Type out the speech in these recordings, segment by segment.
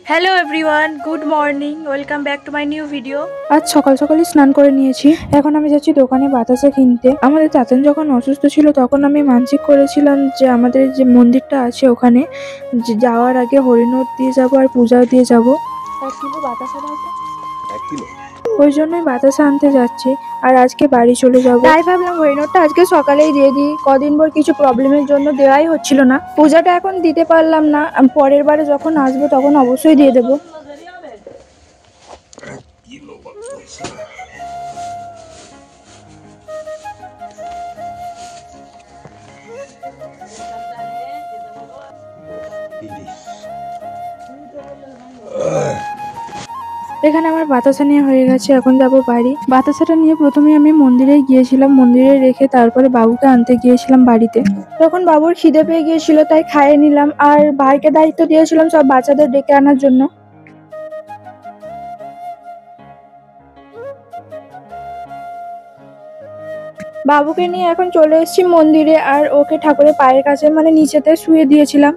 Hello everyone, good morning, welcome back to my new video. আজ সকাল সকালই স্নান করে নিয়েছি। এখন আমি যাচ্ছি দোকানে বাতাসা কিনতে। আমাদের চাচান যখন অসুস্থ ছিল তখন আমি মানসিক করেছিলাম যে আমাদের যে মন্দিরটা আছে ওখানে যাওয়ার আগে হরিণর দিয়ে যাবো আর পূজাও দিয়ে যাবো। 1 কিলো বাতাসা দাও তো। 1 কিলো। ওই জন্যই বাতাসা আনতে যাচ্ছি আর আজকে বাড়ি চলে যাবো। তাই ভাবলাম হরিণরটা আজকে সকালেই দিয়ে দিই। কদিন পর কিছু প্রবলেমের জন্য দেওয়াই হচ্ছিল না। পূজাটা এখন দিতে পারলাম না, পরের বারে যখন আসবো তখন অবশ্যই দিয়ে দেবো। এখানে আমার বাতাসা নিয়ে হয়ে গেছে, এখন যাব বাড়ি। বাতাসাটা নিয়ে প্রথমে আমি মন্দিরে গিয়েছিলাম, মন্দিরে রেখে তারপরে বাবুকে আনতে গিয়েছিলাম বাড়িতে। তখন বাবুর খিদে পেয়ে গিয়েছিল তাই খাইয়ে নিলাম, আর ভাইকে দায়িত্ব দিয়েছিলাম সব বাচ্চাদের ডেকে আনার জন্য। বাবুকে নিয়ে এখন চলে এসেছি মন্দিরে, আর ওকে ঠাকুরের পায়ের কাছে মানে নিচেতে শুয়ে দিয়েছিলাম।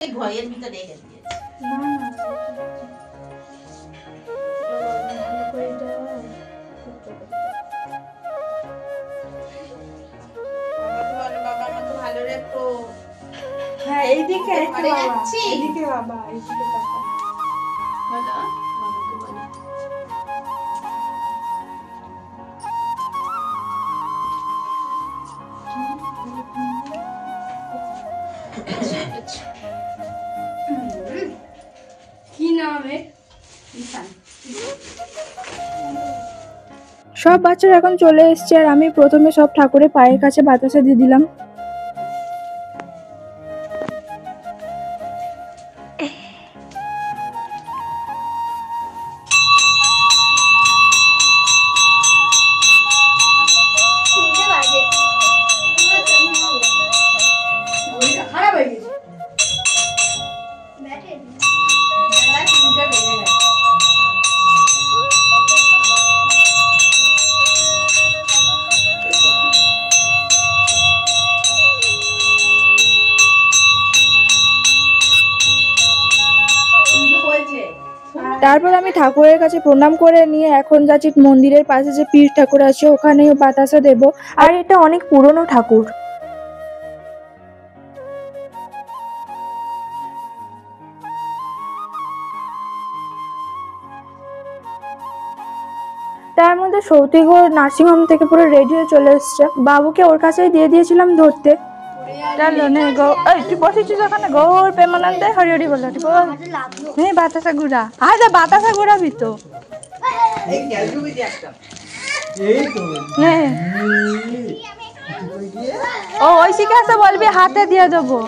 ঘরের ভিতরে রেখে দিয়েছে। বাবা আমাকে ভালো রেখো। হ্যাঁ, এইদিকে ঘরে যাচ্ছি। এইদিকে বাবা, এইদিকে তাকা। বলো বাবাকে বলো। কি নাম এর? ঈশান। সব বাচ্চারা এখন চলে এসছে আর আমি প্রথমে সব ঠাকুরের পায়ের কাছে বাতাসা দিয়ে দিলাম। খারাপ হয়ে গেছে। বেলা 3টে বেজে গেছে। তারপর আমি ঠাকুরের কাছে প্রণাম করে নিয়ে এখন যাচ্ছি মন্দিরের পাশে যে পীর ঠাকুর আছে ওখানে বাতাসা দেব। আর এটা অনেক পুরনো ঠাকুর। তার মধ্যে সৌতিগড় নার্সিংহোম থেকে পুরো রেডি হয়ে চলে এসছে। বাবুকে ওর কাছেই দিয়ে দিয়েছিলাম ধরতে। চলো নে গো, এই তুই বসেছিস ওখানে, গৌর প্রেমানন্দে হরি হরি বল, বল নে বাতাসা গুড়া। আয় যা বাতাসা গুড়াবি তো। নে ও ঐশিকে আসে বলবি হাতে দিয়ে দেবো।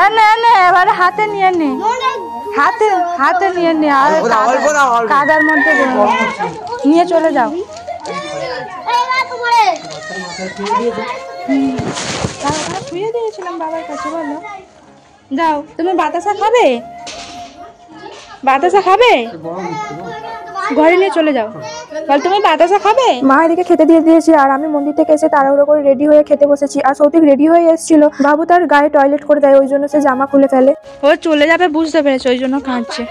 এনে এনে এবারে হাতে নিয়ে নে, হাতে হাতে নিয়ে নে, আর কাদার মধ্যে নিয়ে চলে যাও। শুয়ে দিয়েছিলাম বাবার কাছে, বলো যাও। তুমি বাতাসা খাবে? বাতাসা খাবে? ঘরে নিয়ে চলে যাও। বল তুমি বাতাসা খাবে? মা এদিকে খেতে দিয়ে দিয়েছে আর আমি মন্দির থেকে এসে তাড়াহুড়ো করে রেডি হয়ে খেতে বসেছি। আর সৌতিক রেডি হয়ে এসেছিল, বাবু তার গায়ে টয়লেট করে দেয় ওই জন্য সে জামা খুলে ফেলে। ও চলে যাবে বুঝতে পেরেছে, ওই জন্য কাঁদছে।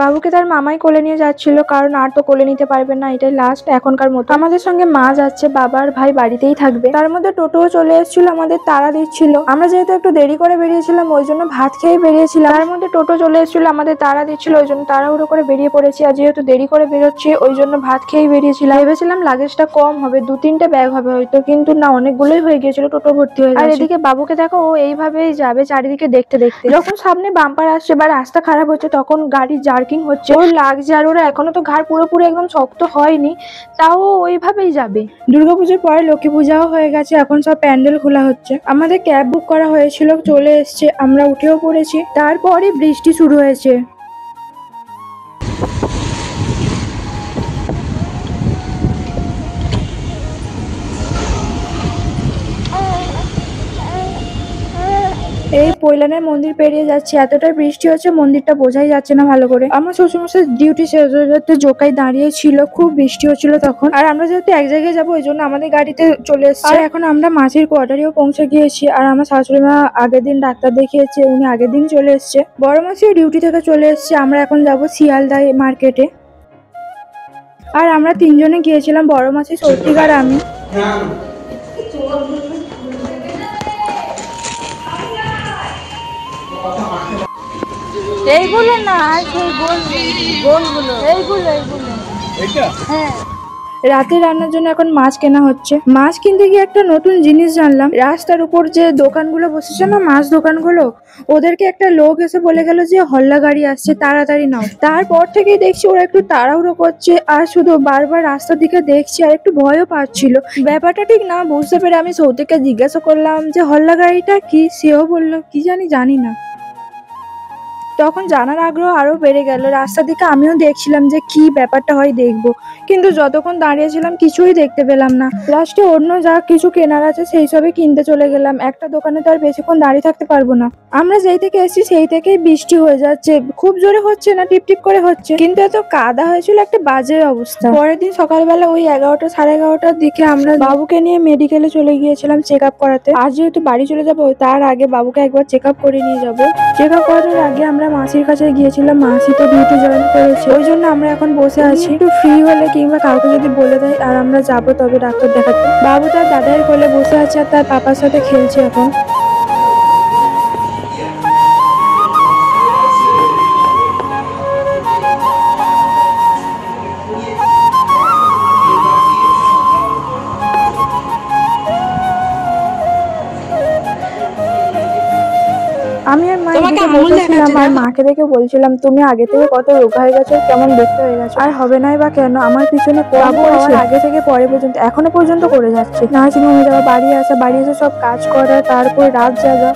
বাবুকে তার মামাই কোলে নিয়ে যাচ্ছিল, কারণ আর তো কোলে নিতে পারবে না, এটাই লাস্ট এখনকার মতো। আমাদের সঙ্গে মা যাচ্ছে, বাবার ভাই বাড়িতেই থাকবে। তার মধ্যে টোটোও চলে এসেছিল, আমাদের তাড়া দিচ্ছিল। আমরা যেহেতু একটু দেরি করে বেরিয়েছিলাম ওই জন্য ভাত খেয়ে বেরিয়েছিলাম। তার মধ্যে টোটো চলে এসেছিল, আমাদের তাড়া দিচ্ছিল, ওই জন্য তাড়াহুড়ো করে বেরিয়ে পড়েছি। আর যেহেতু দেরি করে বেরোচ্ছি ওই জন্য ভাত খেয়েই বেরিয়েছিলাম। ভেবেছিলাম লাগেজটা কম হবে, 2-3টে ব্যাগ হবে হয়তো, কিন্তু না, অনেকগুলোই হয়ে গিয়েছিল, টোটো ভর্তি হয়ে গেছে। আর এদিকে বাবুকে দেখো, ও এইভাবেই যাবে চারিদিকে দেখতে দেখতে। যখন সামনে বাম্পার আসছে বা রাস্তা খারাপ হচ্ছে তখন গাড়ি জার্কিং হচ্ছে, ওর লাগছে। আর ওরা এখনো তো ঘাড় পুরোপুরি একদম শক্ত হয়নি, তাও ওইভাবেই যাবে। দুর্গাপুজোর পরে লক্ষ্মী পূজাও হয়ে গেছে, এখন সব প্যান্ডেল খোলা হচ্ছে। আমাদের ক্যাব বুক করা হয়েছিল, চলে এসছে, আমরা উঠেও পড়েছি। তারপরে বৃষ্টি শুরু হয়েছে। এই পৈলানের মন্দির পেরিয়ে যাচ্ছি, এতটাই বৃষ্টি হচ্ছে মন্দিরটা বোঝাই যাচ্ছে না ভালো করে। আমার শ্বশুরমশাই ডিউটি শেষ হয়ে যেতে জোকাই দাঁড়িয়ে ছিল, খুব বৃষ্টি হচ্ছিল তখন। আর আমরা যেহেতু এক জায়গায় যাবো ওই জন্য আমাদের গাড়িতে চলে এসেছি। আর এখন আমরা মাসির কোয়ার্টারেও পৌঁছে গিয়েছি। আর আমার শাশুড়ি মা আগের দিন ডাক্তার দেখিয়েছে, উনি আগের দিন চলে এসছে। বড় মাসিও ডিউটি থেকে চলে এসছে। আমরা এখন যাবো শিয়ালদা মার্কেটে। আর আমরা তিনজনে গিয়েছিলাম, বড় মাসি, সৌতিক আর আমি। এইগুলো না, আর সেই গোলগুলো, এইগুলো হ্যাঁ। রাতে রান্নার জন্য এখন মাছ কেনা হচ্ছে। মাছ কিনতে গিয়ে একটা নতুন জিনিস জানলাম, রাস্তার উপর যে দোকানগুলো বসেছে না, মাছ দোকানগুলো, ওদেরকে একটা লোক এসে বলে গেল যে হল্লা গাড়ি আসছে, তাড়াতাড়ি নাও। তারপর থেকেই দেখছি ওরা একটু তাড়াহুড়ো করছে আর শুধু বারবার রাস্তার দিকে দেখছি, আর একটু ভয়ও পাচ্ছিল। ব্যাপারটা ঠিক না বুঝতে পেরে আমি সৌতিককে জিজ্ঞাসা করলাম যে হল্লা গাড়িটা কি। সেও বললো কি জানি না। তখন জানার আগ্রহ আরো বেড়ে গেল। রাস্তার দিকে আমিও দেখছিলাম যে কি ব্যাপারটা হয় দেখবো, কিন্তু যতক্ষণ দাঁড়িয়েছিলাম কিছুই দেখতে পেলাম না। লাস্টে অন্য যা কিছু কেনার আছে সেই সবই কিনতে চলে গেলাম। একটা দোকানে তো আর বেশিক্ষণ দাঁড়িয়ে থাকতে পারবো না। আমরা যেই থেকে এসেছি সেই থেকেই বৃষ্টি হয়ে যাচ্ছে, খুব জোরে হচ্ছে না, টিপটিপ করে হচ্ছে, কিন্তু এত কাদা হয়েছিল একটা বাজে অবস্থা। পরের দিন সকালবেলা ওই 11টা সাড়ে 11টার দিকে আমরা বাবুকে নিয়ে মেডিকেলে চলে গিয়েছিলাম চেক আপ করাতে। আজ যেহেতু বাড়ি চলে যাবো তার আগে বাবুকে একবার চেক আপ করে নিয়ে যাবো। চেক আপ করানোর আগে আমরা মাসির কাছে গিয়েছিলাম, মাসি তো ডিউটি জয়েন করেছে, ওই জন্য আমরা এখন বসে আছি। একটু ফ্রি হলে কিংবা কাউকে যদি বলে দেয় আর আমরা যাবো তবে ডাক্তার দেখাতে। বাবু তার দাদার কোলে বসে আছে আর তার পাপার সাথে খেলছে এখন। আমি আর মা এদিকে বসেছিলাম আর মাকে দেখে বলছিলাম তুমি আগে থেকে কত রোগা হয়ে গেছো, কেমন দেখতে হয়ে গেছো। আর হবে নাই বা কেন, আমার পিছনে আগে থেকে পরে পর্যন্ত এখনো পর্যন্ত করে যাচ্ছে। নার্সিং হোমে যাওয়া, বাড়ি এসে সব কাজ করা, তারপর রাত জাগা।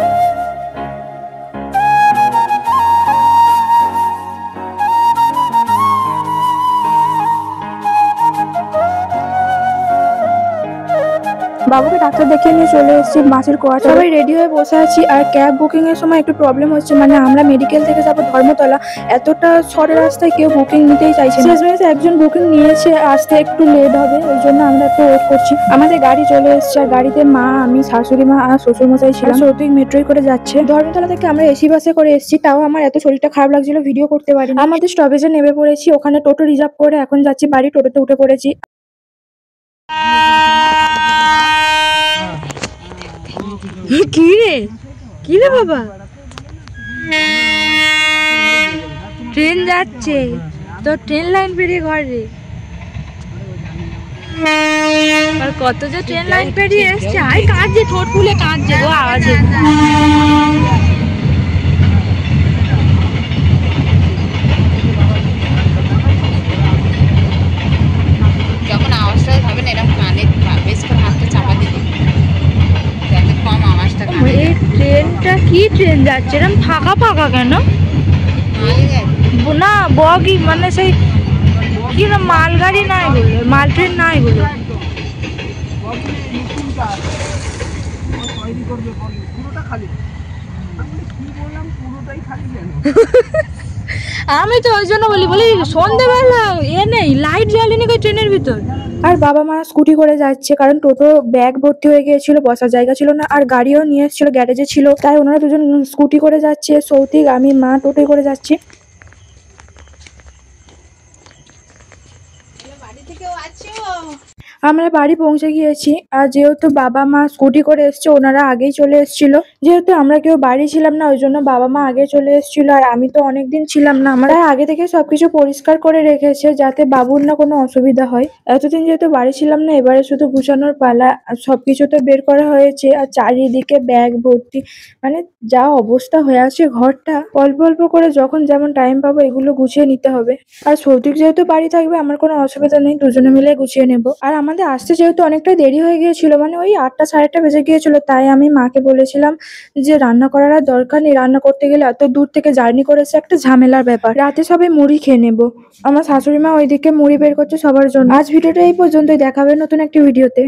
বাবুকে ডাক্তার দেখিয়ে নিয়ে চলে এসেছি মাসির কোয়ার্টার। সবাই রেডি হয়ে বসে আছি। আর ক্যাব বুকিং এর সময় একটু প্রবলেম হচ্ছে, মানে আমরা মেডিকেল থেকে যাবো ধর্মতলা, এতটা সরে রাস্তায় কেউ বুকিং নিতেই চাইছে না। শেষমেশ একজন বুকিং নিয়েছে, আসতে একটু লেট হবে, ওই জন্য আমরা একটু ওয়েট করছি। আমাদের গাড়ি চলে এসেছে, আর গাড়িতে মা, আমি, শাশুড়ি মা আর শ্বশুরমশাই ছিলাম। সৌতিক মেট্রোয় করে যাচ্ছে। ধর্মতলা থেকে আমরা এসি বাসে করে এসেছি, তাও আমার এত শরীরটা খারাপ লাগছিল ভিডিও করতে পারিনি। আমাদের স্টপেজে নেমে পড়েছি, ওখানে টোটো রিজার্ভ করে এখন যাচ্ছি বাড়ি। টোটোতে উঠে পড়েছি। কি রে বাবা, ট্রেন যাচ্ছে তো, ট্রেন লাইন পেরিয়ে ঘরে। আর কত যে ট্রেন লাইন পেরিয়ে এসছে, আই কাঁদছে, ঠোঁট ফুলে কাঁদছে গো আওয়াজে। যখন আওয়াজটা হবে না এরকম কানে বেশ করে হাতটা চাপা দিবি যাতে কম আওয়াজটা কানে। এই ট্রেনটা কি ট্রেন যাচ্ছে এরকম ফাঁকা ফাঁকা কেন? না বগি মানে সেই কি না, মালগাড়ি না এগুলো, মাল ট্রেন না এগুলো। আমি তো ওই জন্য বলি সন্ধ্যেবেলা নেই, লাইট জ্বালেনি ওই ট্রেনের ভিতর। আর বাবা মা স্কুটি করে যাচ্ছে, কারণ টোটো ব্যাগ ভর্তি হয়ে গিয়েছিল, বসার জায়গা ছিল না। আর গাড়িও নিয়ে এসেছিল, গ্যারেজে ছিল, তাই ওনারা দুজন স্কুটি করে যাচ্ছে। সৌতিক, আমি, মা টোটোয় করে যাচ্ছি। বাড়ি থেকেও আছো? আমরা বাড়ি পৌঁছে গিয়েছি। আর যেহেতু বাবা মা স্কুটি করে এসছে, ওনারা আগেই চলে এসেছিল। যেহেতু আমরা কেউ বাড়ি ছিলাম না, ওই জন্য বাবা মা আগে চলে এসেছিল। আর আমি তো অনেকদিন ছিলাম না, আমরা আগে থেকে সবকিছু পরিষ্কার করে রেখেছে যাতে বাবুর না কোনো অসুবিধা হয়। এতদিন যেহেতু বাড়ি ছিলাম না, এবারে শুধু গুছানোর পালা। আর সবকিছু তো বের করা হয়েছে। আর চারিদিকে ব্যাগ ভর্তি, মানে যা অবস্থা হয়ে আছে ঘরটা। অল্প অল্প করে যখন যেমন টাইম পাবো এগুলো গুছিয়ে নিতে হবে। আর সৌতিক যেহেতু বাড়ি থাকবে, আমার কোনো অসুবিধা নেই, দুজনে মিলে গুছিয়ে নেবো। আর আমাদের আসতে যেহেতু অনেকটা দেরি হয়ে গিয়েছিল, মানে ওই 8টা সাড়ে 8টা বেজে গিয়েছিল, তাই আমি মাকে বলেছিলাম যে রান্না করার আর দরকার নেই, রান্না করতে গেলে এত দূর থেকে জার্নি করেছে, একটা ঝামেলার ব্যাপার। রাতে সবাই মুড়ি খেয়ে নেবো। আমার শাশুড়ি মা ওইদিকে মুড়ি বের করছে সবার জন্য। আজ ভিডিওটা এই পর্যন্তই, দেখাবে নতুন একটি ভিডিওতে।